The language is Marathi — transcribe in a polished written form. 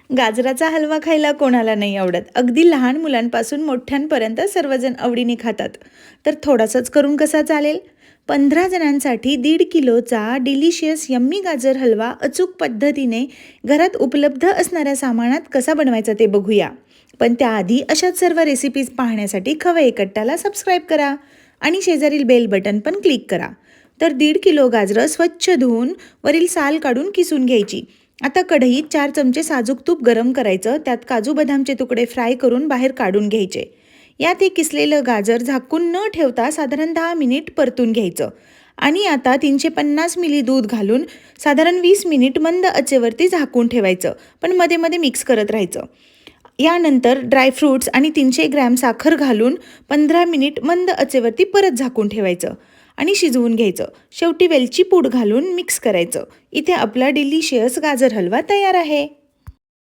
गाजराचा हलवा खायला कोणाला नाही आवडत. अगदी लहान मुलांपासून मोठ्यांपर्यंत सर्वजण आवडीने खातात. तर थोडासाच करून कसा चालेल? 15 जणांसाठी 1.5 किलोचा डिलिशियस यम्मी गाजर हलवा अचूक पद्धतीने घरात उपलब्ध असणाऱ्या सामानात कसा बनवायचा ते बघूया. पण त्याआधी अशाच सर्व रेसिपीज पाहण्यासाठी खवय्ये कट्टाला सबस्क्राईब करा आणि शेजारील बेल बटन पण क्लिक करा. तर 1.5 किलो गाजरं स्वच्छ धुवून वरील साल काढून किसून घ्यायची. आता कढईत 4 चमचे साजूक तूप गरम करायचं. त्यात काजू बदामचे तुकडे फ्राय करून बाहेर काढून घ्यायचे. यात हे किसलेलं गाजर झाकून न ठेवता साधारण 10 मिनिट परतून घ्यायचं. आणि आता 350 मिली दूध घालून साधारण 20 मिनिट मंद आचेवरती झाकून ठेवायचं, पण मध्ये मध्ये मिक्स करत राहायचं. यानंतर ड्रायफ्रूट्स आणि 300 ग्रॅम साखर घालून 15 मिनिट मंद आचेवरती परत झाकून ठेवायचं आणि शिजवून घ्यायचं. शेवटी वेलची पूड घालून मिक्स करायचं. इथे आपला डिलिशियस गाजर हलवा तयार आहे.